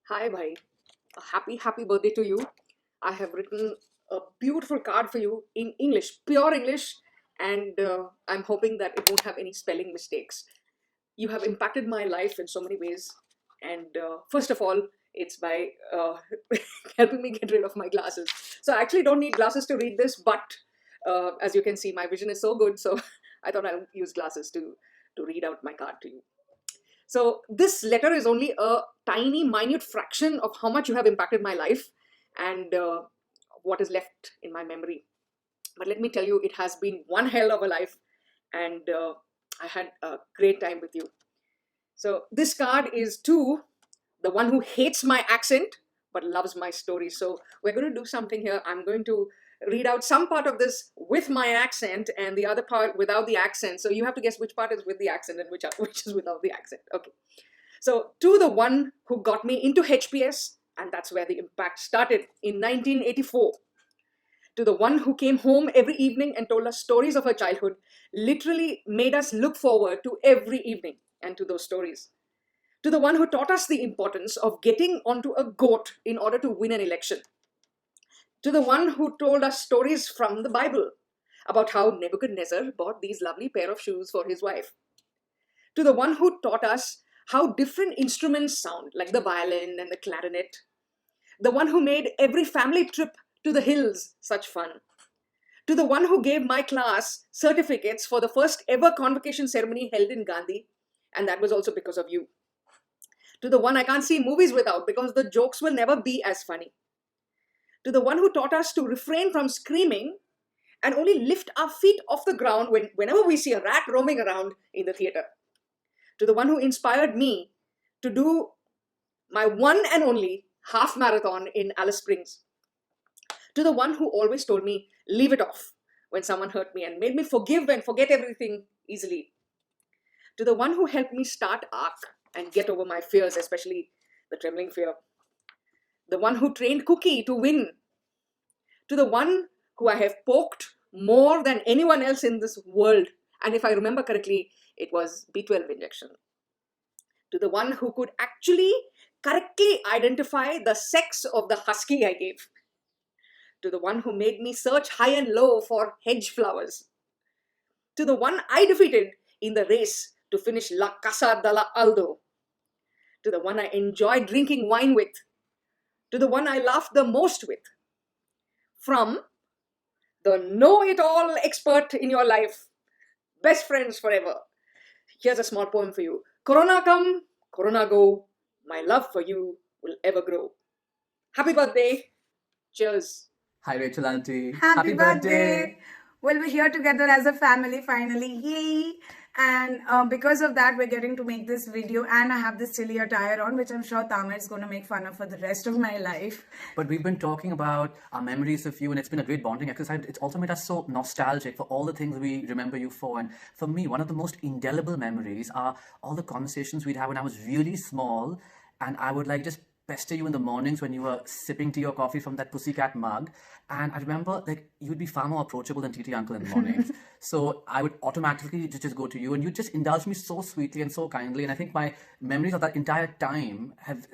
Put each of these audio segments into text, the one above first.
Hi, bhai. A happy birthday to you. I have written a beautiful card for you in English, pure English, and I'm hoping that it won't have any spelling mistakes. You have impacted my life in so many ways, and first of all, it's by helping me get rid of my glasses. So I actually don't need glasses to read this, but as you can see, my vision is so good, so I thought I'll use glasses to read out my card to you. So this letter is only a tiny, minute fraction of how much you have impacted my life and what is left in my memory. But let me tell you, it has been one hell of a life, and I had a great time with you. So this card is to the one who hates my accent but loves my story. So we're going to do something here. I'm going to read out some part of this with my accent and the other part without the accent. So you have to guess which part is with the accent and which is without the accent. Okay. So to the one who got me into HPS, and that's where the impact started in 1984. To the one who came home every evening and told us stories of her childhood, literally made us look forward to every evening and to those stories. To the one who taught us the importance of getting onto a goat in order to win an election. To the one who told us stories from the Bible about how Nebuchadnezzar bought these lovely pair of shoes for his wife. To the one who taught us how different instruments sound, like the violin and the clarinet. The one who made every family trip to the hills such fun. To the one who gave my class certificates for the first ever convocation ceremony held in Gandhi, and that was also because of you. To the one I can't see movies without because the jokes will never be as funny. To the one who taught us to refrain from screaming and only lift our feet off the ground whenever we see a rat roaming around in the theater. To the one who inspired me to do my one and only half marathon in Alice Springs. To the one who always told me, leave it off when someone hurt me and made me forgive and forget everything easily. To the one who helped me start ARC and get over my fears, especially the trembling fear. The one who trained Cookie to win. To the one who I have poked more than anyone else in this world. And if I remember correctly, it was B12 injection. To the one who could actually correctly identify the sex of the husky I gave. To the one who made me search high and low for hedge flowers. To the one I defeated in the race to finish La Casa de la Aldo. To the one I enjoyed drinking wine with. To the one I laughed the most with. From the know-it-all expert in your life, best friends forever. Here's a small poem for you. Corona come, Corona go, my love for you will ever grow. Happy birthday. Cheers. Hi, Rachel Auntie. Happy birthday! Well, we're here together as a family finally. Yay! And because of that, we're getting to make this video. And I have this silly attire on, which I'm sure Tamar is going to make fun of for the rest of my life. But we've been talking about our memories of you, and it's been a great bonding exercise. It's also made us so nostalgic for all the things we remember you for. And for me, one of the most indelible memories are all the conversations we'd have when I was really small, and I would like just pester you in the mornings when you were sipping tea or coffee from that pussycat mug. And I remember like you'd be far more approachable than TT Uncle in the mornings. So I would automatically just go to you, and you just indulge me so sweetly and so kindly. And I think my memories of that entire time have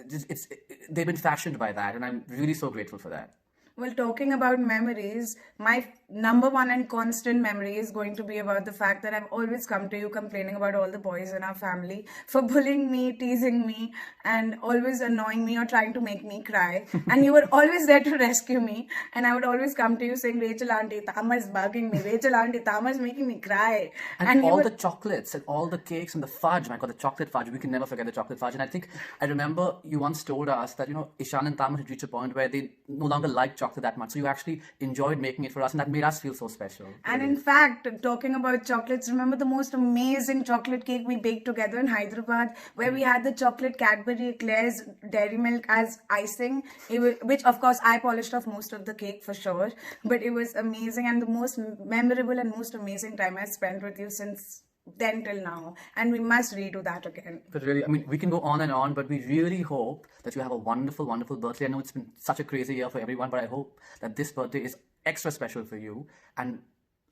they've been fashioned by that, and I'm really so grateful for that. Well, talking about memories, my number one and constant memory is going to be about the fact that I've always come to you complaining about all the boys in our family for bullying me, teasing me, and always annoying me or trying to make me cry. And you were always there to rescue me. And I would always come to you saying, Rachel Auntie, Tamar's bugging me. Rachel Auntie, Tamar's making me cry. And all the chocolates and all the cakes and the fudge. My God, the chocolate fudge. We can never forget the chocolate fudge. And I remember you once told us that, Ishan and Tamar had reached a point where they no longer liked chocolate that much. So you actually enjoyed making it for us, and that made made us feel so special. And in fact, talking about chocolates, remember the most amazing chocolate cake we baked together in Hyderabad, where we had the chocolate Cadbury eclairs, dairy milk as icing, which of course I polished off most of the cake for sure. But it was amazing and the most memorable and most amazing time I spent with you since then till now. And we must redo that again. But really, I mean, we can go on and on, but we really hope that you have a wonderful, wonderful birthday. I know it's been such a crazy year for everyone, but I hope that this birthday is extra special for you. And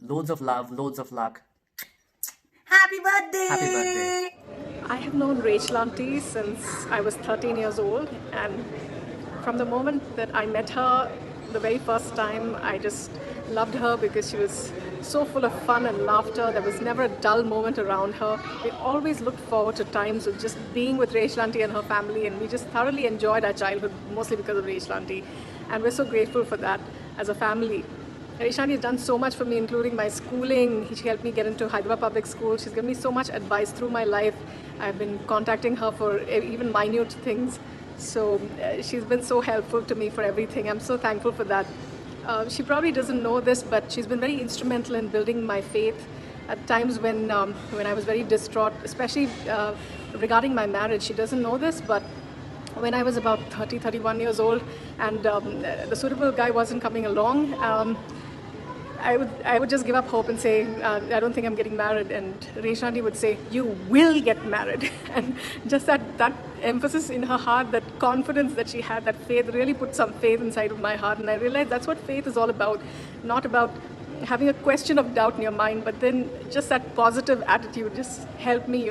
loads of love, loads of luck. Happy birthday! Happy birthday. I have known Rachel Auntie since I was 13 years old, and from the moment that I met her the very first time, I just loved her because she was so full of fun and laughter. There was never a dull moment around her. We always looked forward to times of just being with Rachel Auntie and her family, and we just thoroughly enjoyed our childhood, mostly because of Rachel Auntie. And we're so grateful for that as a family. Rachel Auntie has done so much for me, including my schooling. She helped me get into Hyderabad Public School. She's given me so much advice through my life. I've been contacting her for even minute things. So she's been so helpful to me for everything. I'm so thankful for that. She probably doesn't know this, but she's been very instrumental in building my faith at times when I was very distraught, especially regarding my marriage. She doesn't know this, but when I was about 30, 31 years old and the suitable guy wasn't coming along, I would just give up hope and say, I don't think I'm getting married. And Rachel Auntie would say, you will get married. And just that emphasis in her heart, that confidence that she had, that faith, really put some faith inside of my heart. And I realized that's what faith is all about. Not about having a question of doubt in your mind, but then just that positive attitude just helped me,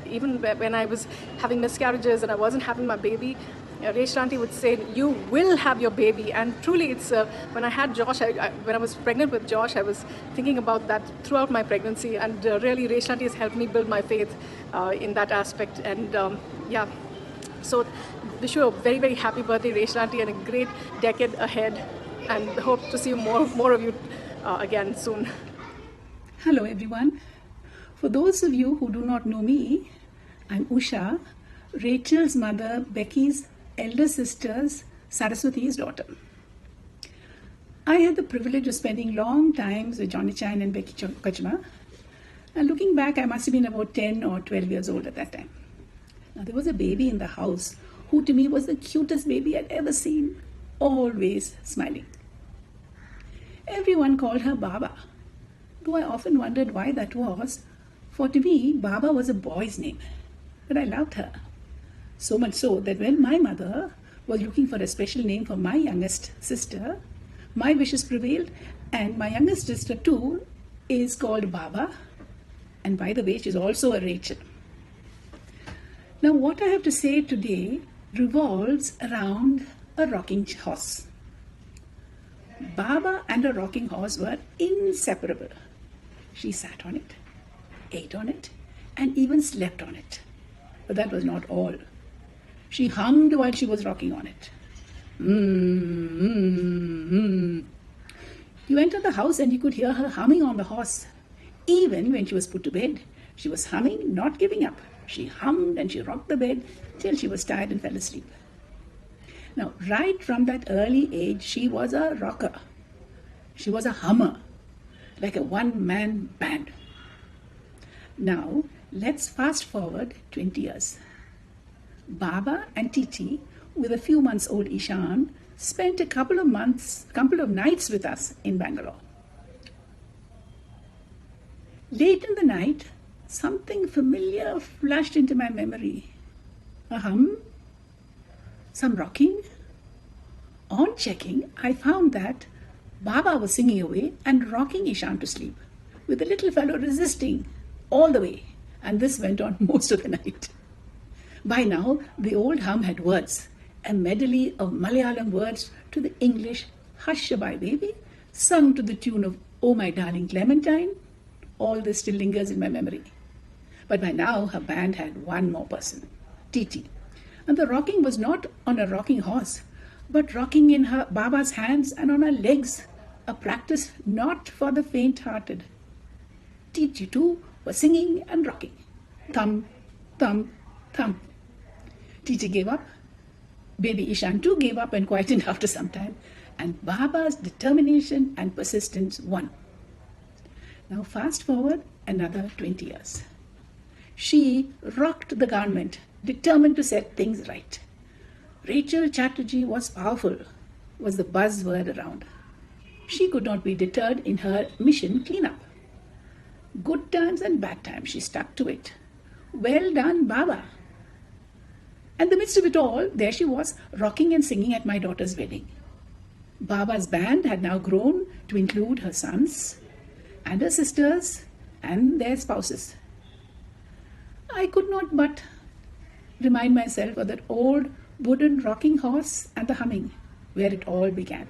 even when I was having miscarriages and I wasn't having my baby. Rachel Auntie would say, you will have your baby. And truly, it's when I had Josh, when I was pregnant with Josh, I was thinking about that throughout my pregnancy. And really, Rachel Auntie has helped me build my faith in that aspect. And yeah, so wish you a very, very happy birthday, Rachel Auntie, and a great decade ahead. And hope to see more of you again soon. Hello everyone. For those of you who do not know me, I'm Usha, Rachel's mother, Becky's elder sister's Saraswati's daughter. I had the privilege of spending long times with Johnny Chan and Becky Kachma. And looking back, I must have been about 10 or 12 years old at that time. Now there was a baby in the house who to me was the cutest baby I'd ever seen, always smiling. Everyone called her Baba, though I often wondered why that was, for to me, Baba was a boy's name, but I loved her. So much so that when my mother was looking for a special name for my youngest sister, my wishes prevailed, and my youngest sister too is called Baba, and by the way, she's also a Rachel. Now what I have to say today revolves around a rocking horse. Baba and a rocking horse were inseparable. She sat on it, ate on it, and even slept on it. But that was not all. She hummed while she was rocking on it. You entered the house and you could hear her humming on the horse. Even when she was put to bed, she was humming, not giving up. She hummed and she rocked the bed till she was tired and fell asleep. Now, right from that early age, she was a rocker. She was a hummer, like a one-man band. Now, let's fast forward 20 years. Baba and Titi, with a few months old Ishan, spent a couple of nights with us in Bangalore. Late in the night, something familiar flashed into my memory. A hum, some rocking. On checking, I found that Baba was singing away and rocking Ishan to sleep, with the little fellow resisting all the way, and this went on most of the night. By now, the old hum had words, a medley of Malayalam words to the English Hush-a-Bye Baby, sung to the tune of Oh My Darling Clementine. All this still lingers in my memory. But by now, her band had one more person, Titi. And the rocking was not on a rocking horse, but rocking in her Baba's hands and on her legs, a practice not for the faint-hearted. Titi too was singing and rocking. Thump, thump, thump. Titi gave up. Baby Ishan too gave up and quietened after some time. and Baba's determination and persistence won. Now fast forward another 20 years. She rocked the government, determined to set things right. Rachel Chatterjee was powerful, was the buzzword around. She could not be deterred in her mission cleanup. Good times and bad times, she stuck to it. Well done, Baba. And in the midst of it all, there she was, rocking and singing at my daughter's wedding. Baba's band had now grown to include her sons and her sisters and their spouses. I could not but remind myself of that old wooden rocking horse and the humming, where it all began.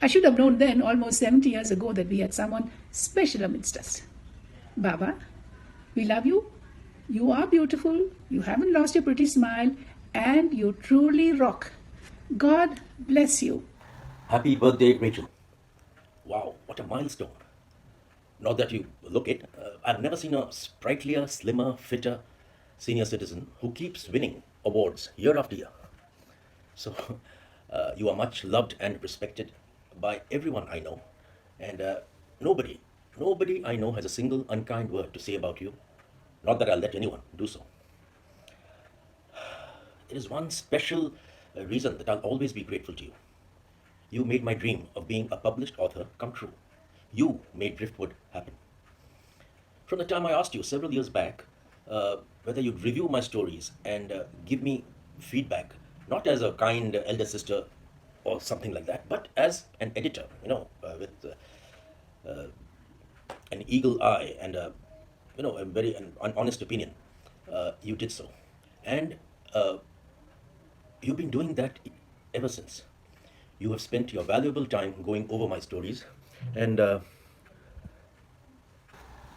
I should have known then, almost 70 years ago, that we had someone special amidst us. Baba, we love you. You are beautiful. You haven't lost your pretty smile, and you truly rock. God bless you. Happy birthday, Rachel. Wow, what a milestone. Not that you look it, I've never seen a sprightlier, slimmer, fitter senior citizen who keeps winning awards year after year. So, you are much loved and respected by everyone I know. And nobody I know has a single unkind word to say about you. Not that I'll let anyone do so. There is one special reason that I'll always be grateful to you. You made my dream of being a published author come true. You made Driftwood happen. From the time I asked you several years back whether you'd review my stories and give me feedback, not as a kind elder sister or something like that, but as an editor, with an eagle eye and a very an honest opinion, you did so. And you've been doing that ever since. You have spent your valuable time going over my stories and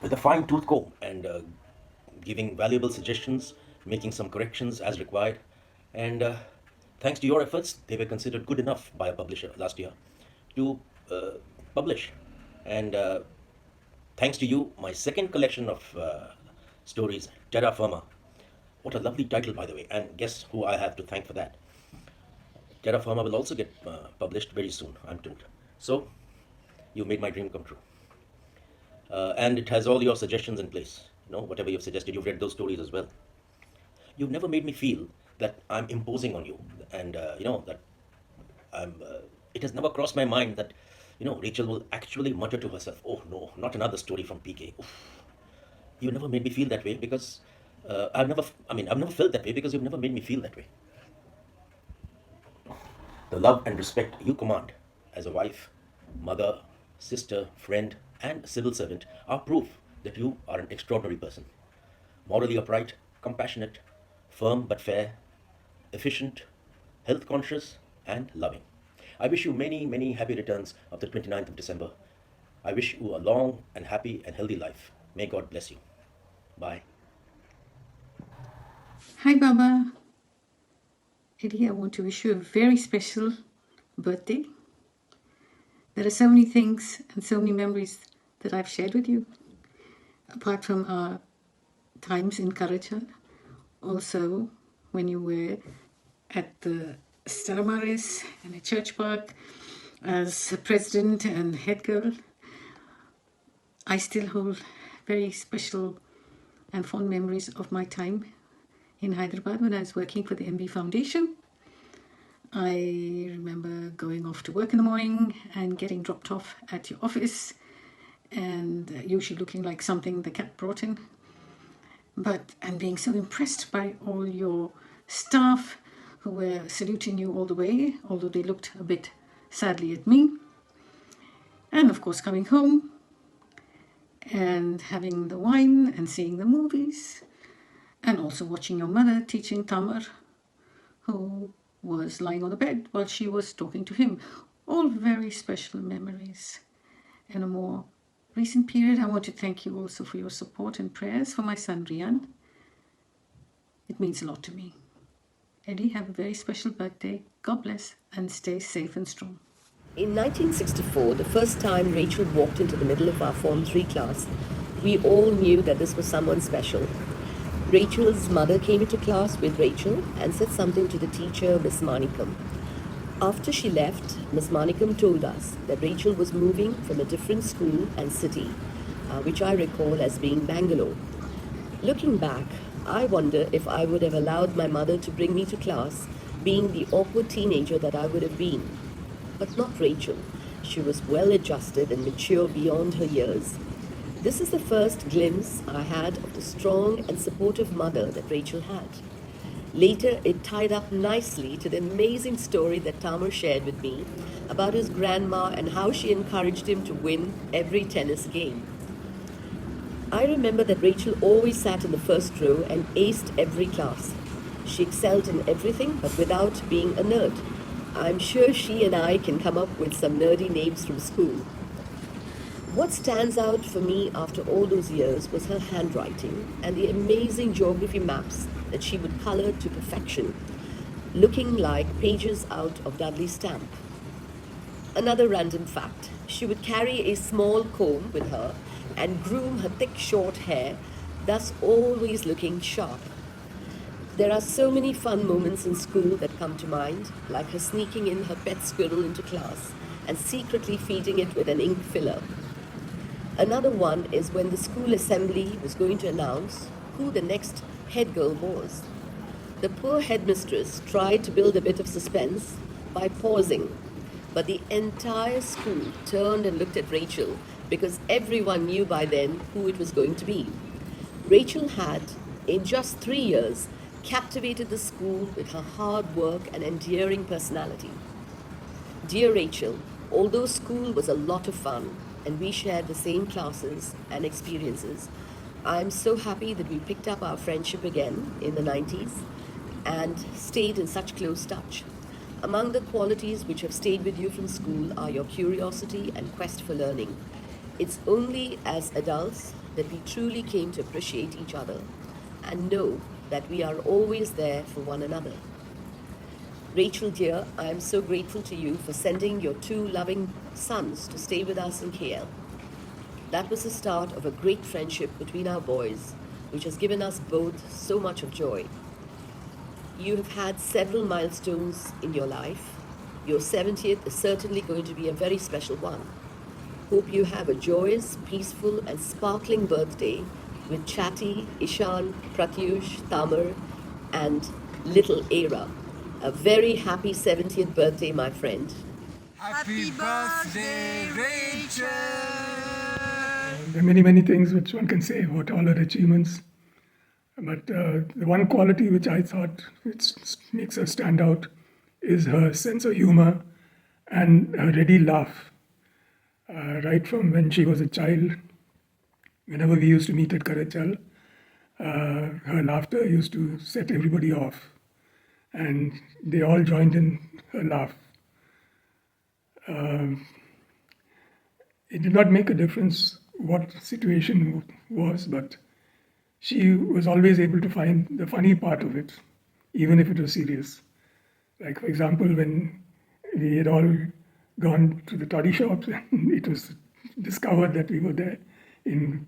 with a fine-tooth comb and giving valuable suggestions, making some corrections as required. And thanks to your efforts, they were considered good enough by a publisher last year to publish. And thanks to you, my second collection of stories, Terra Firma. What a lovely title, by the way. And guess who I have to thank for that? Terra Firma will also get published very soon, I'm told. So, you made my dream come true. And it has all your suggestions in place. Whatever you've suggested, you've read those stories as well. You've never made me feel that I'm imposing on you. And, that I'm... it has never crossed my mind that, Rachel will actually mutter to herself, oh no, not another story from PK. Oof. You never made me feel that way because... I've never felt that way because you've never made me feel that way. The love and respect you command as a wife, mother, sister, friend, and civil servant are proof that you are an extraordinary person. Morally upright, compassionate, firm but fair, efficient, health conscious, and loving. I wish you many, many happy returns of the 29th of December. I wish you a long and happy and healthy life. May God bless you. Bye. Hi, Baba. Eddie, I want to wish you a very special birthday. There are so many things and so many memories that I've shared with you, apart from our times in Karachal. Also, when you were at the Stella Maris in a church park as president and head girl, I still hold very special and fond memories of my time in Hyderabad when I was working for the MB Foundation. I remember going off to work in the morning and getting dropped off at your office and usually looking like something the cat brought in. And being so impressed by all your staff who were saluting you all the way, although they looked a bit sadly at me. And of course coming home and having the wine and seeing the movies, and also watching your mother teaching Tamar, who was lying on the bed while she was talking to him. All very special memories. In a more recent period, I want to thank you also for your support and prayers for my son Rian. It means a lot to me. Eddie, have a very special birthday. God bless and stay safe and strong. In 1964, the first time Rachel walked into the middle of our Form 3 class, we all knew that this was someone special. Rachel's mother came into class with Rachel and said something to the teacher, Miss Manikam. After she left, Miss Manikam told us that Rachel was moving from a different school and city, which I recall as being Bangalore. Looking back, I wonder if I would have allowed my mother to bring me to class, being the awkward teenager that I would have been. But not Rachel. She was well adjusted and mature beyond her years. This is the first glimpse I had of the strong and supportive mother that Rachel had. Later, it tied up nicely to the amazing story that Tamer shared with me about his grandma and how she encouraged him to win every tennis game. I remember that Rachel always sat in the first row and aced every class. She excelled in everything, but without being a nerd. I'm sure she and I can come up with some nerdy names from school. What stands out for me after all those years was her handwriting and the amazing geography maps that she would color to perfection, looking like pages out of Dudley Stamp. Another random fact, she would carry a small comb with her and groom her thick short hair, thus always looking sharp. There are so many fun moments in school that come to mind, like her sneaking in her pet squirrel into class and secretly feeding it with an ink filler. Another one is when the school assembly was going to announce who the next head girl was. The poor headmistress tried to build a bit of suspense by pausing, but the entire school turned and looked at Rachel because everyone knew by then who it was going to be. Rachel had, in just 3 years, captivated the school with her hard work and endearing personality. Dear Rachel, although school was a lot of fun and we shared the same classes and experiences, I am so happy that we picked up our friendship again in the 90s and stayed in such close touch. Among the qualities which have stayed with you from school are your curiosity and quest for learning. It's only as adults that we truly came to appreciate each other and know that we are always there for one another. Rachel dear, I am so grateful to you for sending your 2 loving sons to stay with us in KL. That was the start of a great friendship between our boys, which has given us both so much of joy. You have had several milestones in your life. Your 70th is certainly going to be a very special one. Hope you have a joyous, peaceful and sparkling birthday with Chatty, Ishan, Pratyush, Tamer and little Era. A very happy 70th birthday, my friend. Happy birthday, Rachel! There are many, many things which one can say about all her achievements. But the one quality which I thought which makes her stand out is her sense of humor and her ready laugh. Right from when she was a child, whenever we used to meet at Karachal, her laughter used to set everybody off. And they all joined in her laugh. It did not make a difference what situation was, but she was always able to find the funny part of it, even if it was serious. Like, for example, when we had all gone to the toddy shops and it was discovered that we were there in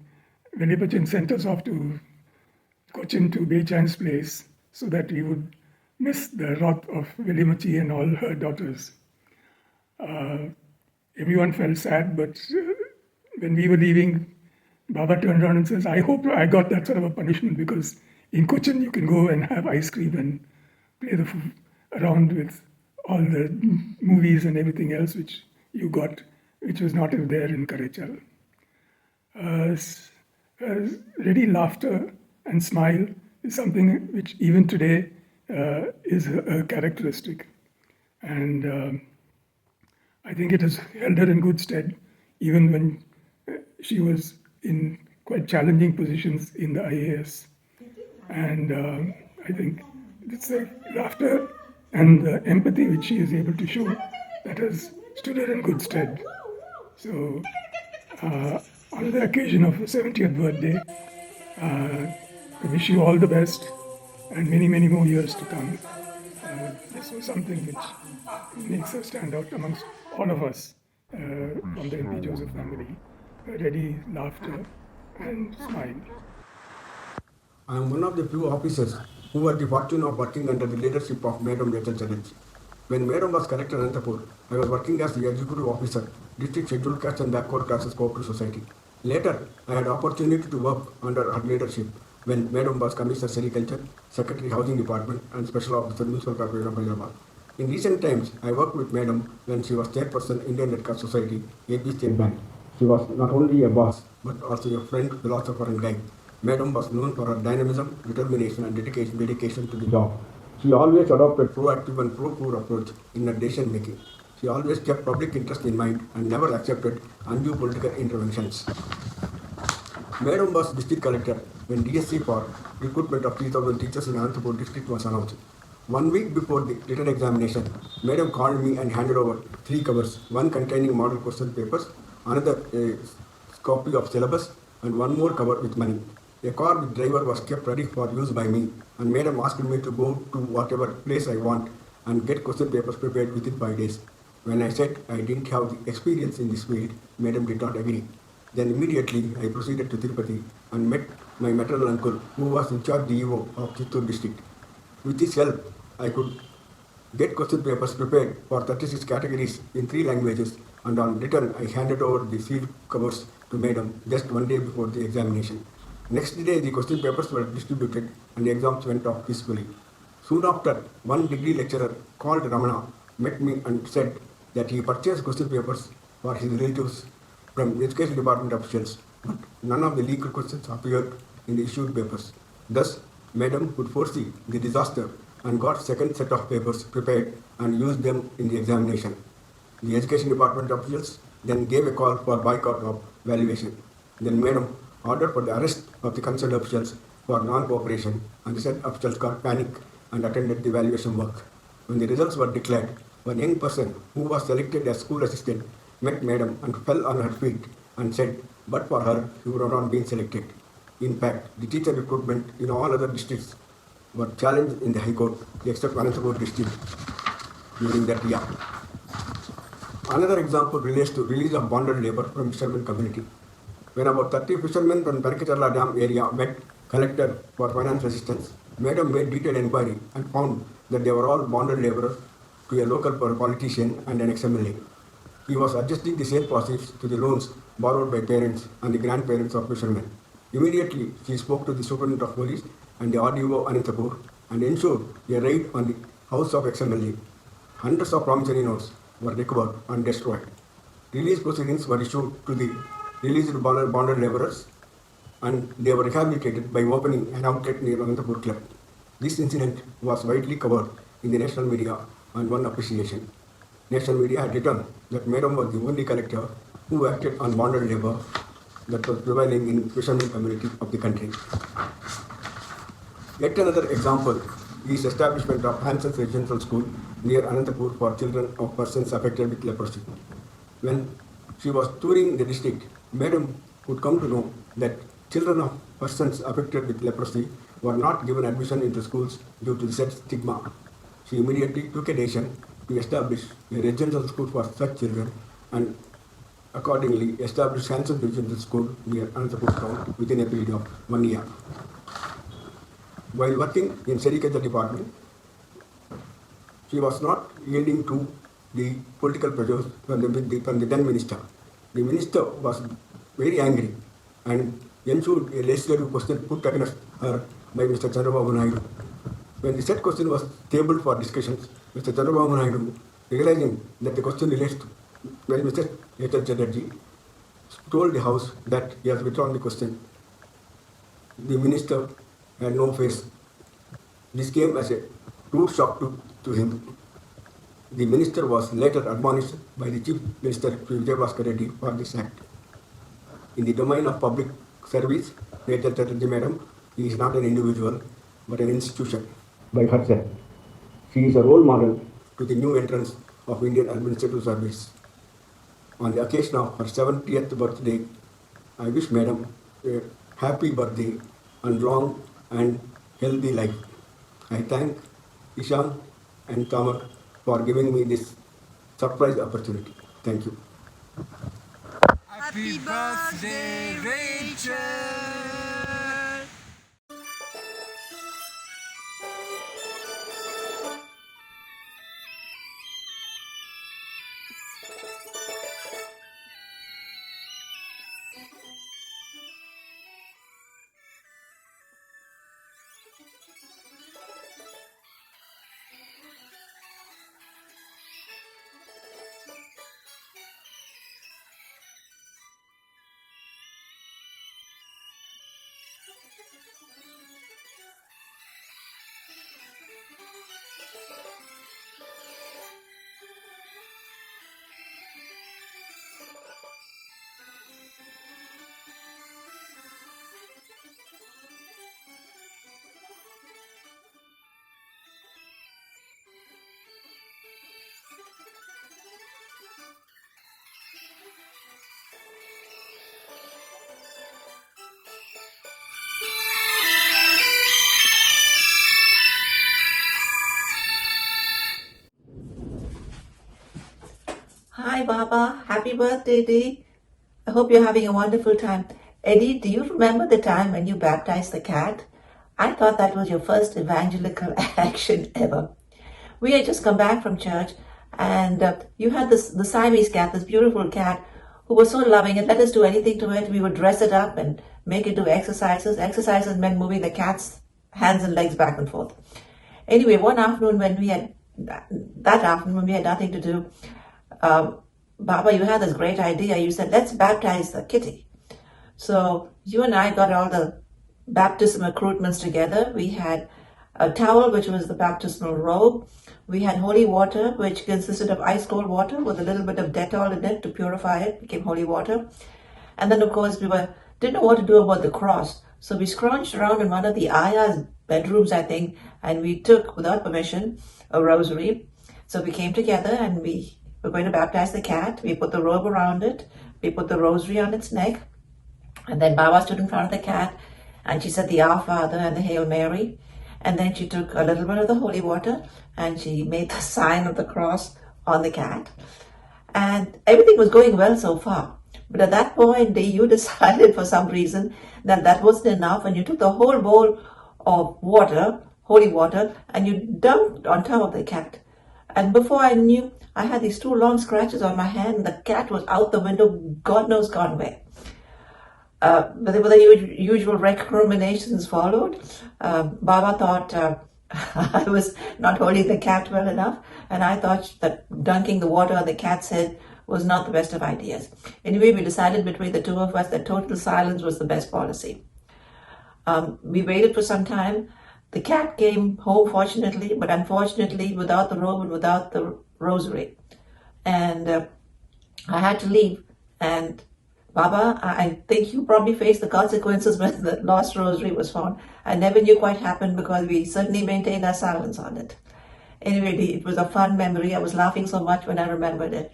Velipachan sent us off to Cochin to Bechan's place so that we would miss the wrath of Velimachi and all her daughters. Everyone felt sad, but when we were leaving, Baba turned around and says, I hope I got that sort of a punishment because in Cochin you can go and have ice cream and play around with all the movies and everything else which you got, which was not there in Karachal. Ready laughter and smile is something which even today is a characteristic. And I think it has held her in good stead, even when she was in quite challenging positions in the IAS. And I think it's the laughter and the empathy which she is able to show that has stood her in good stead. So on the occasion of her 70th birthday, I wish you all the best and many, many more years to come. This was something which makes her stand out amongst all of us from the MP Joseph family. Ready laughter and smile. I am one of the few officers who had the fortune of working under the leadership of Madam Rachel Chatterjee. When Madam was collector in Anantapur, I was working as the executive officer, district scheduled caste and backward classes cooperative society. Later, I had opportunity to work under her leadership when Madam was Commissioner Sericulture, Secretary Housing Department and Special Officer Municipal Corporation of Hyderabad. In recent times, I worked with Madam when she was chairperson Indian Red Cross Society, AB State Bank. She was not only a boss, but also a friend, philosopher and guide. Madam was known for her dynamism, determination and dedication to the job. She always adopted proactive and pro-poor approach in her decision making. She always kept public interest in mind and never accepted undue political interventions. Madam was district collector when DSC for recruitment of 3,000 teachers in Anantapur district was announced. 1 week before the written examination, Madam called me and handed over 3 covers, one containing model question papers, another a copy of syllabus, and one more cover with money. A car with driver was kept ready for use by me, and Madam asked me to go to whatever place I want and get question papers prepared within 5 days. When I said I didn't have the experience in this field, Madam did not agree. Then immediately I proceeded to Tirupati and met my maternal uncle, who was in charge DEO of Chittoor district. With his help, I could get question papers prepared for 36 categories in 3 languages, and on return I handed over the sealed covers to Madam just 1 day before the examination. Next day the question papers were distributed and the exams went off peacefully. Soon after, one degree lecturer called Ramana met me and said that he purchased question papers for his relatives from education department officials, but none of the legal questions appeared in the issued papers. Thus, Madam could foresee the disaster and got second set of papers prepared and used them in the examination. The education department officials then gave a call for boycott of valuation. Then Madam ordered for the arrest of the concerned officials for non-cooperation, and the said officials got panic and attended the valuation work. When the results were declared, one young person who was selected as school assistant met Madam and fell on her feet and said, but for her, he would have not been selected. In fact, the teacher recruitment in all other districts were challenged in the High Court, except Anantapur district during that year. Another example relates to release of bonded labor from fishermen community. When about 30 fishermen from Parikacharla Dam area met collector for finance assistance, Madam made detailed inquiry and found that they were all bonded laborers to a local politician and an ex-MLA. He was adjusting the sale proceeds to the loans borrowed by parents and the grandparents of fishermen. Immediately, she spoke to the Superintendent of Police and the RDO Anantapur and ensured a raid on the house of ex-MLA. Hundreds of promissory notes were recovered and destroyed. Release proceedings were issued to the released bonded laborers, and they were rehabilitated by opening an outlet near Anantapur Club. This incident was widely covered in the national media and won appreciation. National media had written that Madam was the only collector who acted on bonded labor that was prevailing in fishermen community of the country. Yet another example is establishment of Hanson's Residential School near Anantapur for children of persons affected with leprosy. When she was touring the district, Madam would come to know that children of persons affected with leprosy were not given admission into schools due to the said stigma. She immediately took a decision to establish a residential school for such children and accordingly established Hanson Residential School near Anantapur town within a period of 1 year. While working in Sericulture department, she was not yielding to the political pressures from the then minister. The minister was very angry and ensured a legislative question put against her by Mr. Chandrababu Naidu. When the said question was tabled for discussions, Mr. Chandrababu Naidu, realizing that the question relates to Mr. H.L. Chatterjee, told the House that he has withdrawn the question. The minister had no face. This came as a true shock to him. The minister was later admonished by the Chief Minister Vijay Bhaskar Reddy for this act. In the domain of public service, H.L. Chatterjee Madam is not an individual but an institution by herself. She is a role model to the new entrants of Indian Administrative Service. On the occasion of her 70th birthday, I wish Madam a happy birthday and long and healthy life. I thank Ishan and Tamar for giving me this surprise opportunity. Thank you. Happy birthday, Rachel! Hi, Baba. Happy birthday, Dee. I hope you're having a wonderful time. Eddie, do you remember the time when you baptized the cat? I thought that was your first evangelical action ever. We had just come back from church, and you had the Siamese cat, this beautiful cat, who was so loving and let us do anything to it. We would dress it up and make it do exercises. Exercises meant moving the cat's hands and legs back and forth. Anyway, one afternoon when we had nothing to do, Baba, you had this great idea. You said, let's baptize the kitty. So you and I got all the baptism accoutrements together. We had a towel, which was the baptismal robe. We had holy water, which consisted of ice cold water with a little bit of Dettol in it to purify it, became holy water. And then, of course, didn't know what to do about the cross. So we scrounged around in one of the aya's bedrooms, I think, and we took, without permission, a rosary. So we came together and we were going to baptize the cat. We put the robe around it. We put the rosary on its neck. And then Baba stood in front of the cat and she said the Our Father and the Hail Mary. And then she took a little bit of the holy water and she made the sign of the cross on the cat. And everything was going well so far. But at that point, you decided for some reason that that wasn't enough, and you took the whole bowl of water, holy water, and you dumped on top of the cat. And before I knew, I had these 2 long scratches on my hand, and the cat was out the window, God knows gone where. But the usual recriminations followed. Baba thought I was not holding the cat well enough, and I thought that dunking the water on the cat's head was not the best of ideas. Anyway, we decided between the two of us that total silence was the best policy. We waited for some time. The cat came home, fortunately, but unfortunately without the robe and without the rosary. And I had to leave. And Baba, I think you probably faced the consequences when the lost rosary was found. I never knew quite happened because we certainly maintained our silence on it. Anyway, it was a fun memory. I was laughing so much when I remembered it.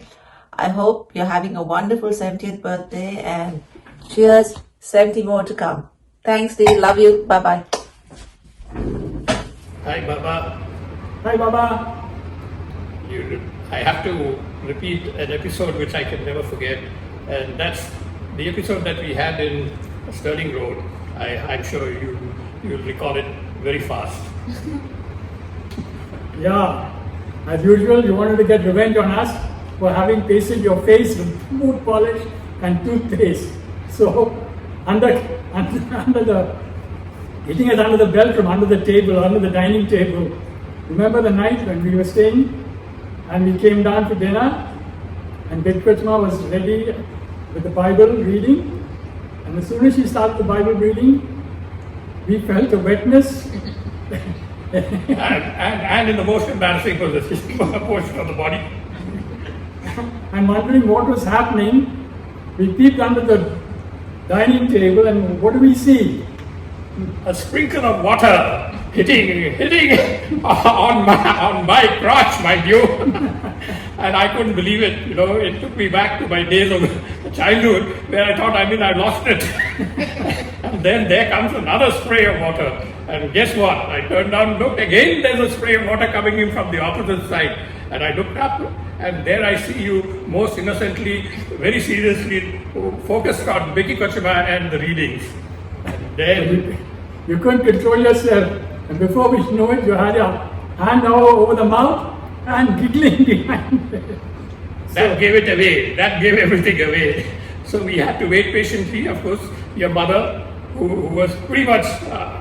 I hope you're having a wonderful 70th birthday, and cheers, 70 more to come. Thanks, Dee. Love you. Bye-bye. Hi, Baba. Hi, Baba. I have to repeat an episode which I can never forget, and that's the episode that we had in Stirling Road. I'm sure you'll recall it very fast. Yeah, as usual, you wanted to get revenge on us for having pasted your face with boot polish and toothpaste. So, hitting us under the belt from under the table, under the dining table. Remember the night when we were staying and we came down for dinner and Bitkrishma was ready with the Bible reading, and as soon as she started the Bible reading, we felt a wetness. and in the most embarrassing portion of the body. And wondering what was happening, we peeped under the dining table, and what do we see? A sprinkle of water hitting on my crotch, mind you. And I couldn't believe it. It took me back to my days of childhood where I thought, I lost it. And then there comes another spray of water. And guess what? I turned down and looked. Again, there's a spray of water coming in from the opposite side. And I looked up, and there I see you most innocently, very seriously focused on Vicky Kochima and the readings. And then you couldn't control yourself. And before we know it, you had your hand over the mouth and giggling behind it. That gave it away. That gave everything away. So we had to wait patiently. Of course, your mother, who was pretty much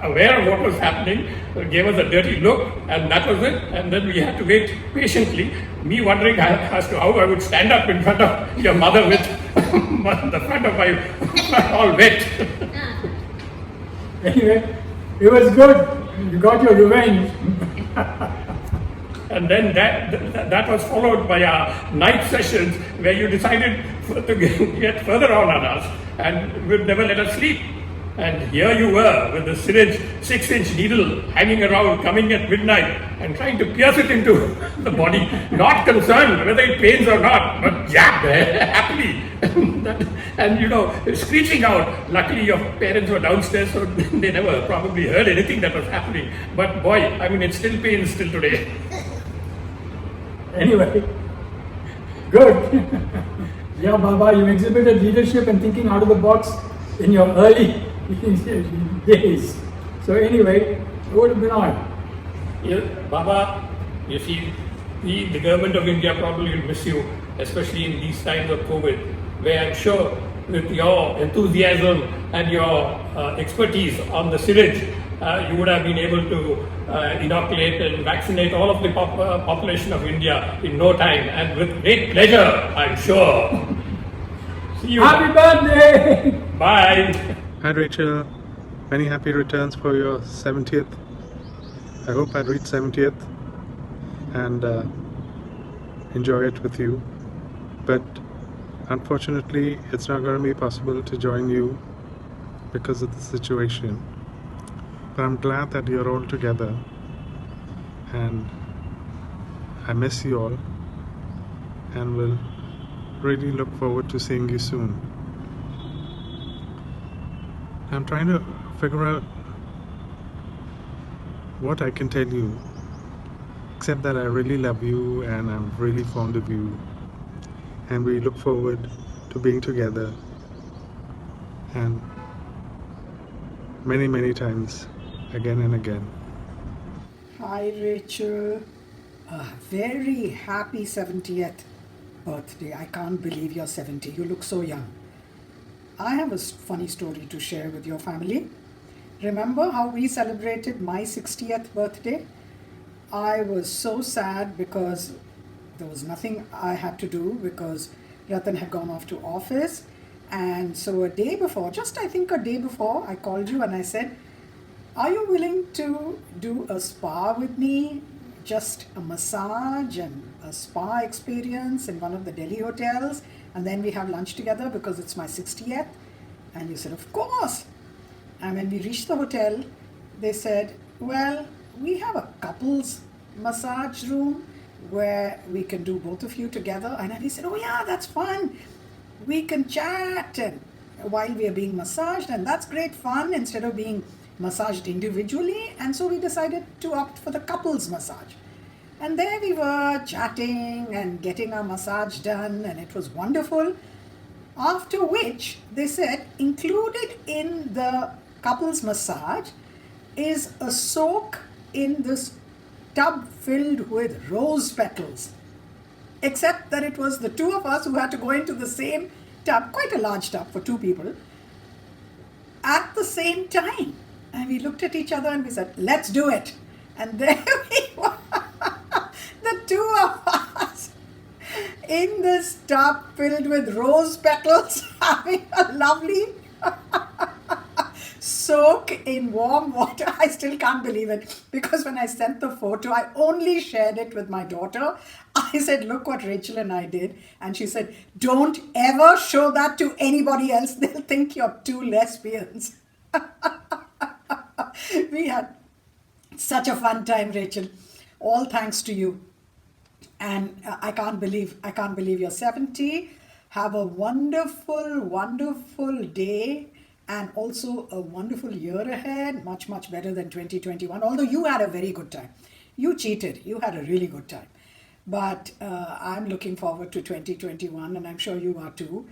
aware of what was happening, gave us a dirty look, and that was it. And then we had to wait patiently, me wondering as to how I would stand up in front of your mother with the front of my all wet. Anyway, It was good. You got your revenge. And then that was followed by our night sessions where you decided to get further on us and would never let us sleep. And here you were with the syringe, 6-inch needle hanging around, coming at midnight and trying to pierce it into the body, not concerned whether it pains or not, but jab happily. And you know, screeching out. Luckily your parents were downstairs, so they never probably heard anything that was happening. But boy, I mean, it still pains till today. Anyway, good. Yeah, Baba, you exhibited leadership and thinking out of the box in your early days. So anyway, it would have been on. Yeah, Baba, you see, the government of India probably will miss you, especially in these times of COVID, where I'm sure with your enthusiasm and your expertise on the syringe, you would have been able to inoculate and vaccinate all of the population of India in no time, and with great pleasure, I'm sure. See you. Happy birthday! Bye. Hi Rachel, many happy returns for your 70th. I hope I reach 70th and enjoy it with you. But unfortunately, it's not going to be possible to join you because of the situation. But I'm glad that you're all together and I miss you all and will really look forward to seeing you soon. I'm trying to figure out what I can tell you, except that I really love you and I'm really fond of you, and we look forward to being together and many times again and again. Hi Rachel, a very happy 70th birthday. I can't believe you're 70. You look so young. I have a funny story to share with your family. Remember how we celebrated my 60th birthday? I was so sad because there was nothing I had to do because Ratan had gone off to office. And so a day before, I think a day before, I called you and I said, are you willing to do a spa with me? Just a massage and a spa experience in one of the Delhi hotels. And then we have lunch together because it's my 60th. And you said, of course. And when we reached the hotel, they said, well, we have a couples massage room where we can do both of you together. And we said, oh yeah, that's fun. We can chat and while we are being massaged, and that's great fun instead of being massaged individually. And so we decided to opt for the couples massage. And there we were chatting and getting our massage done, and it was wonderful. After which they said included in the couples massage is a soak in this tub filled with rose petals. Except that it was the two of us who had to go into the same tub, quite a large tub for two people, at the same time. And we looked at each other and we said, let's do it. And there we were, the two of us in this tub filled with rose petals, having a lovely soak in warm water. I still can't believe it, because when I sent the photo, I only shared it with my daughter. I said, look what Rachel and I did. And she said, don't ever show that to anybody else. They'll think you're two lesbians. We had such a fun time, Rachel. All thanks to you. And I can't believe you're 70. Have a wonderful, wonderful day. And also a wonderful year ahead, much better than 2021. Although you had a very good time. You cheated. You had a really good time. But I'm looking forward to 2021, and I'm sure you are too.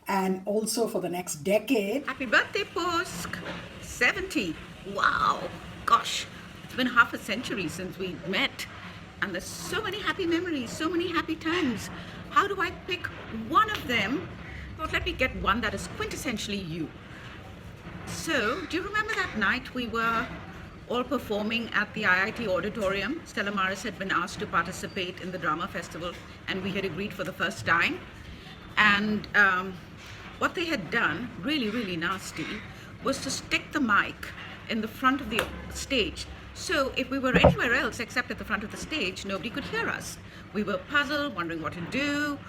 And also for the next decade. Happy birthday, Posk! 70. Wow. Gosh, it's been half a century since we met. And there's so many happy memories, so many happy times. How do I pick one of them? Well, let me get one that is quintessentially you. So, do you remember that night we were all performing at the IIT auditorium? Stella Maris had been asked to participate in the drama festival, and we had agreed for the first time. And what they had done, really nasty, was to stick the mic in the front of the stage. So if we were anywhere else except at the front of the stage, nobody could hear us. We were puzzled, wondering what to do,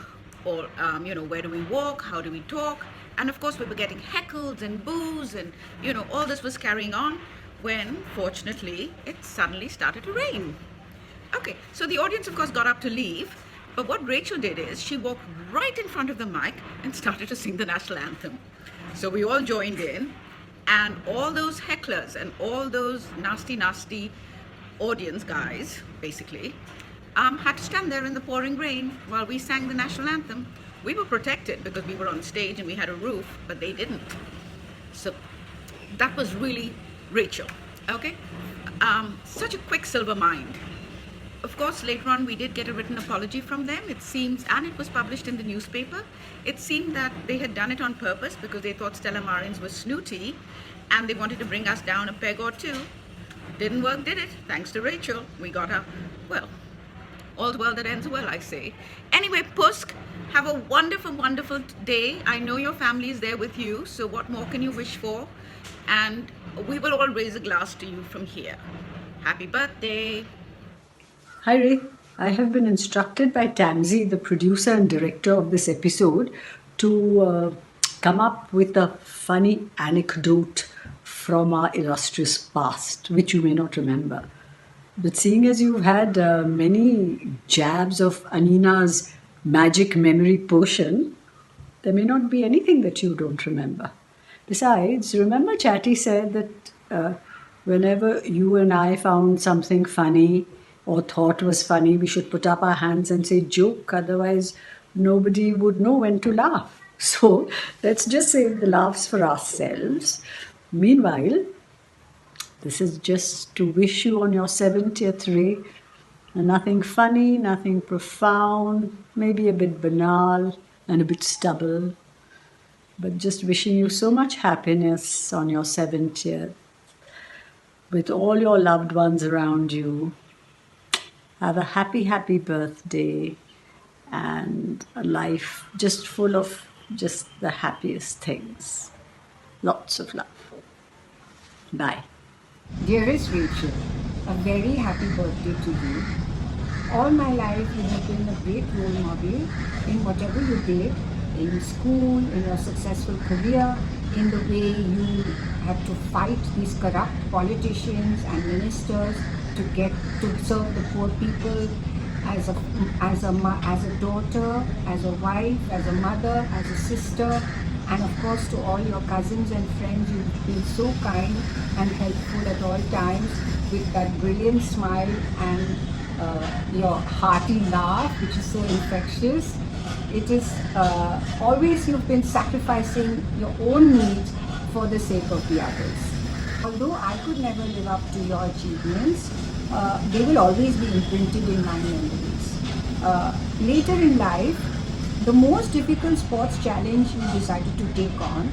or where do we walk, how do we talk? And of course we were getting heckled and boos, and all this was carrying on when fortunately it suddenly started to rain. Okay, so the audience of course got up to leave, but what Rachel did is she walked right in front of the mic and started to sing the national anthem. So we all joined in, and all those hecklers and all those nasty audience guys basically had to stand there in the pouring rain while we sang the national anthem. We were protected because we were on stage and we had a roof, but they didn't. So that was really Rachel, okay? Such a quicksilver mind. Of course, later on we did get a written apology from them, it seems, and it was published in the newspaper. It seemed that they had done it on purpose because they thought Stella Marins was snooty and they wanted to bring us down a peg or two. Didn't work, did it? Thanks to Rachel. We got her, well, all's well that ends well, I say. Anyway, Pusk, have a wonderful, wonderful day. I know your family is there with you, so what more can you wish for? And we will all raise a glass to you from here. Happy birthday. Hi Ray, I have been instructed by Tamsi, the producer and director of this episode, to come up with a funny anecdote from our illustrious past, which you may not remember. But seeing as you've had many jabs of Anina's magic memory potion, there may not be anything that you don't remember. Besides, remember Chatty said that whenever you and I found something funny or thought was funny, we should put up our hands and say joke, otherwise nobody would know when to laugh. So let's just save the laughs for ourselves. Meanwhile, this is just to wish you on your 70th, Ray, nothing funny, nothing profound, maybe a bit banal and a bit stubborn, but just wishing you so much happiness on your 70th, with all your loved ones around you. Have a happy, happy birthday and a life just full of just the happiest things. Lots of love. Bye. Dearest Rachel, a very happy birthday to you. All my life you have been a great role model in whatever you did, in school, in your successful career, in the way you had to fight these corrupt politicians and ministers to get to serve the poor people, as a daughter, as a wife, as a mother, as a sister, and of course to all your cousins and friends. You've been so kind and helpful at all times with that brilliant smile and your hearty laugh, which is so infectious. It is always you've been sacrificing your own needs for the sake of the others. Although I could never live up to your achievements, they will always be imprinted in my memories. Later in life, the most difficult sports challenge you decided to take on,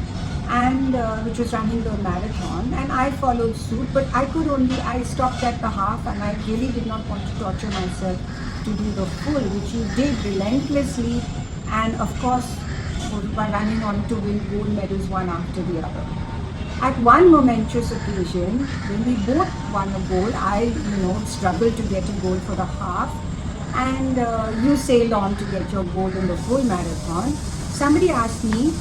and which was running the marathon, and I followed suit, but I stopped at the half, and I really did not want to torture myself to do the full, which you did relentlessly, and of course by running on to win gold medals one after the other. At one momentous occasion, when we both won a gold, I struggled to get a gold for the half, and you sailed on to get your gold in the full marathon. Somebody asked me,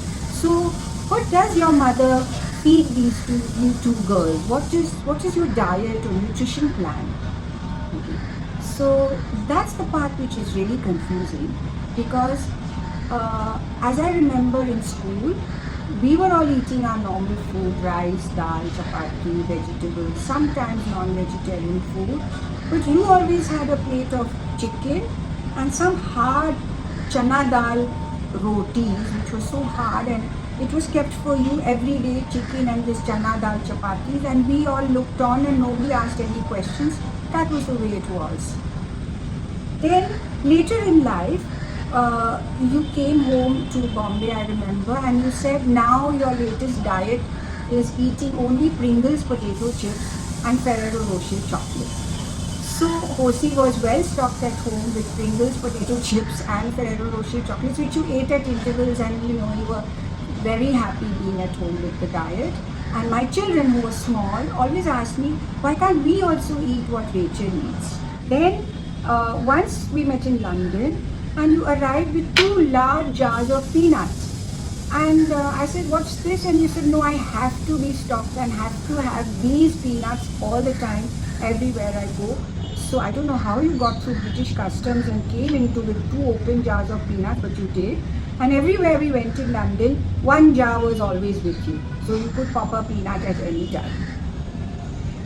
so what does your mother feed these two girls? What is your diet or nutrition plan? Okay. So that's the part which is really confusing, because as I remember in school, we were all eating our normal food, rice, dal, chapati, vegetables, sometimes non-vegetarian food, but you always had a plate of chicken and some hard chana dal rotis, which was so hard, and it was kept for you every day, chicken and this chana dal chapatis, and we all looked on and nobody asked any questions. That was the way it was. Then later in life, you came home to Bombay, I remember, and you said now your latest diet is eating only Pringles potato chips and Ferrero Rocher chocolate. So Hosi was well stocked at home with Pringles potato chips and Ferrero Rocher chocolates, which you ate at intervals, and you were very happy being at home with the diet. And my children who were small always asked me, why can't we also eat what Rachel eats? Then once we met in London and you arrived with 2 large jars of peanuts. And I said, what's this? And you said, no, I have to be stocked and have to have these peanuts all the time, everywhere I go. So I don't know how you got through British customs and came into with 2 open jars of peanuts, but you did. And everywhere we went in London, 1 jar was always with you. So you could pop a peanut at any time.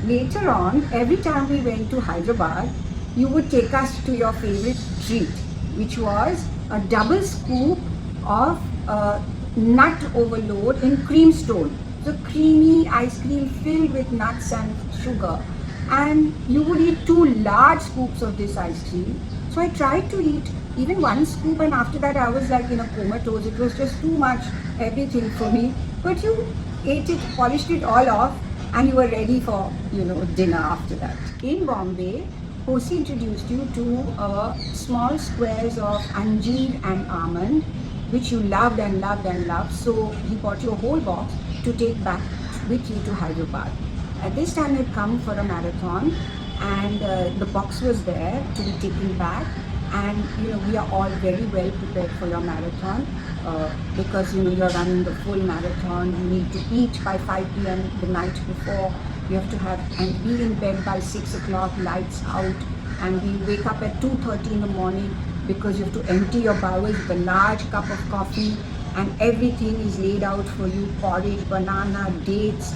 Later on, every time we went to Hyderabad, you would take us to your favorite treat, which was a double scoop of nut overload in creamstone. So creamy ice cream filled with nuts and sugar. And you would eat 2 large scoops of this ice cream. So I tried to eat even 1 scoop, and after that I was like in a comatose. It was just too much, everything for me. But you ate it, polished it all off, and you were ready for, dinner after that. In Bombay, Hosi introduced you to small squares of anjeer and almond, which you loved and loved and loved. So he bought you a whole box to take back with you to Hyderabad. At this time you had come for a marathon, and the box was there to be taken back. And we are all very well prepared for your marathon because you're running the full marathon. You need to eat by 5 p.m. the night before. You have to have and be in bed by 6 o'clock, lights out, and we wake up at 2:30 in the morning because you have to empty your bowels with a large cup of coffee, and everything is laid out for you: porridge, banana, dates,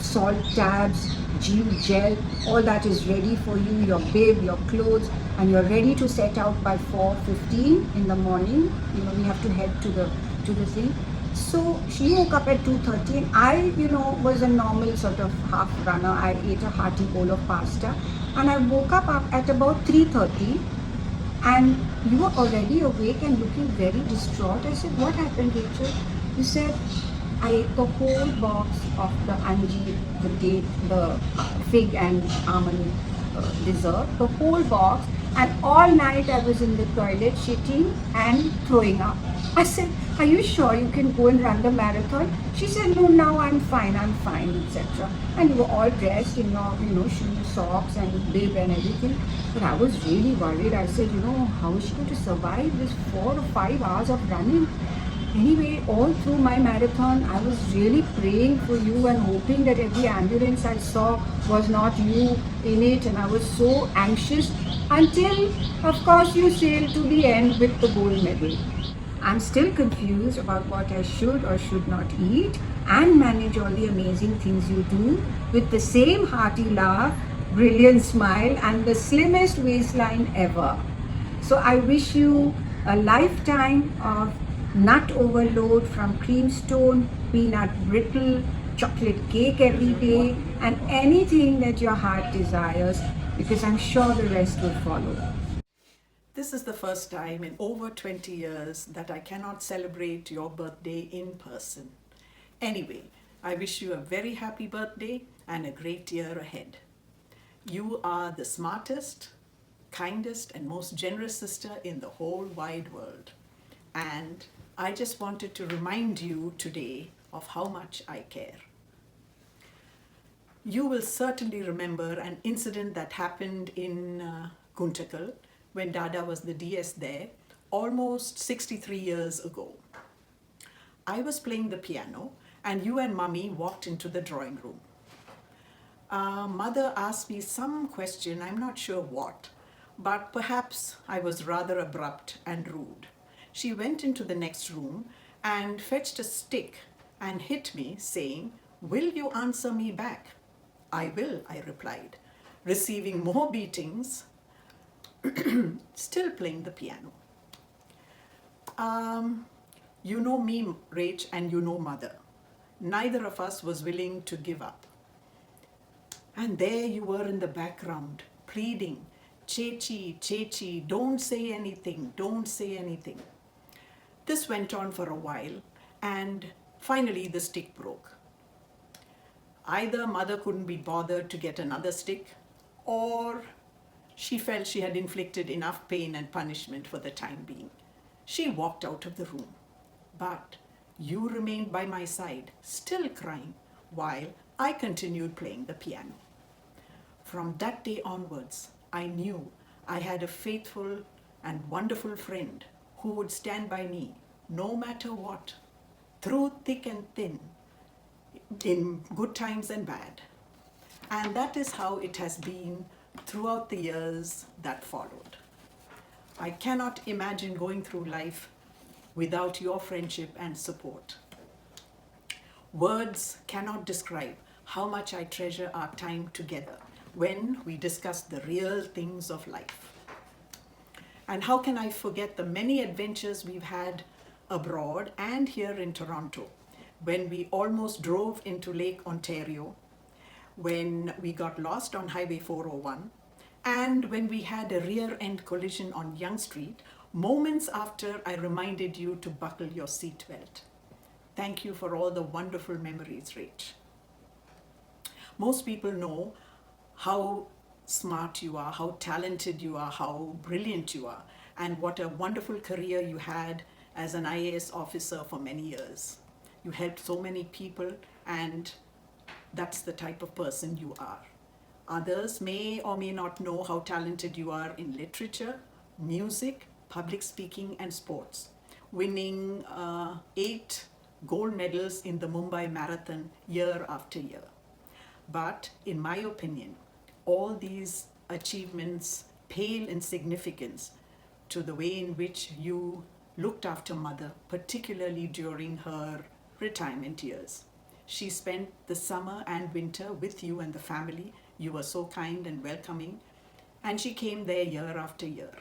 salt tabs, gel, all that is ready for you, your bib, your clothes, and you're ready to set out by 4:15 in the morning. We have to head to the thing. So she woke up at 2:30, and I, was a normal sort of half runner. I ate a hearty bowl of pasta, and I woke up at about 3:30, and you were already awake and looking very distraught. I said, what happened, Rachel? You said, I ate the whole box of the anjeer, the date, the fig and almond dessert, the whole box, and all night I was in the toilet shitting and throwing up. I said, are you sure you can go and run the marathon? She said, no, now I'm fine, etc. And you were all dressed in your, shoes, socks and bib and everything. But I was really worried. I said, how is she going to survive this 4 or 5 hours of running? Anyway, all through my marathon, I was really praying for you and hoping that every ambulance I saw was not you in it, and I was so anxious until, of course, you sailed to the end with the gold medal. I'm still confused about what I should or should not eat and manage all the amazing things you do with the same hearty laugh, brilliant smile, and the slimmest waistline ever. So I wish you a lifetime of nut overload from creamstone, peanut brittle, chocolate cake every day, and anything that your heart desires, because I'm sure the rest will follow. This is the first time in over 20 years that I cannot celebrate your birthday in person. Anyway, I wish you a very happy birthday and a great year ahead. You are the smartest, kindest, and most generous sister in the whole wide world. And I just wanted to remind you today of how much I care. You will certainly remember an incident that happened in Guntakal when Dada was the DS there, almost 63 years ago. I was playing the piano and you and Mummy walked into the drawing room. Mother asked me some question, I'm not sure what, but perhaps I was rather abrupt and rude. She went into the next room and fetched a stick and hit me, saying, will you answer me back? I will, I replied, receiving more beatings, still playing the piano. You know me, Rach, and you know Mother. Neither of us was willing to give up. And there you were in the background, pleading, Chechi, Chechi, don't say anything, don't say anything. This went on for a while, and finally the stick broke. Either Mother couldn't be bothered to get another stick, or she felt she had inflicted enough pain and punishment for the time being. She walked out of the room. But You remained by my side, still crying, while I continued playing the piano. From that day onwards, I knew I had a faithful and wonderful friend who would stand by me no matter what, through thick and thin, in good times and bad. And that is how it has been throughout the years that followed. I cannot imagine going through life without your friendship and support. Words cannot describe how much I treasure our time together when we discuss the real things of life. And how can I forget the many adventures we've had abroad and here in Toronto, when we almost drove into Lake Ontario, when we got lost on Highway 401, and when we had a rear-end collision on Yonge Street, moments after I reminded you to buckle your seatbelt. Thank you for all the wonderful memories, Rach. Most people know how smart you are, how talented you are, how brilliant you are, and what a wonderful career you had as an IAS officer for many years. You helped so many people, and that's the type of person you are. Others may or may not know how talented you are in literature, music, public speaking, and sports, winning 8 gold medals in the Mumbai Marathon year after year. But in my opinion, all these achievements pale in significance to the way in which you looked after Mother, particularly during her retirement years. She spent the summer and winter with you and the family. You were so kind and welcoming, and she came there year after year.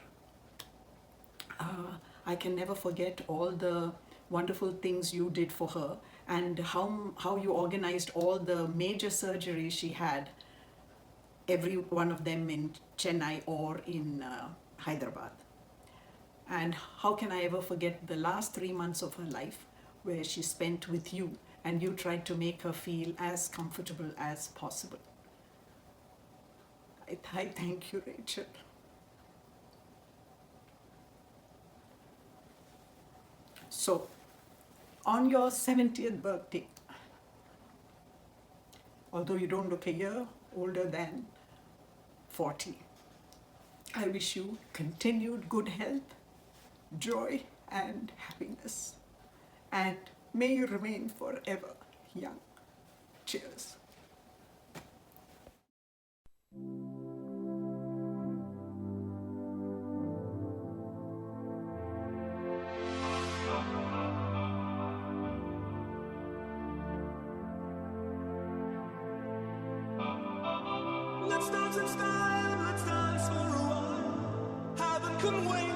I can never forget all the wonderful things you did for her, and how you organized all the major surgeries she had, every one of them in Chennai or in Hyderabad. And how can I ever forget the last 3 months of her life where she spent with you, and you tried to make her feel as comfortable as possible. I thank you, Rachel. So, on your 70th birthday, although you don't look a year older than 40, I wish you continued good health, joy, and happiness. And may you remain forever young. Cheers. Let's dance in style, let's dance for a while. Heaven can wait.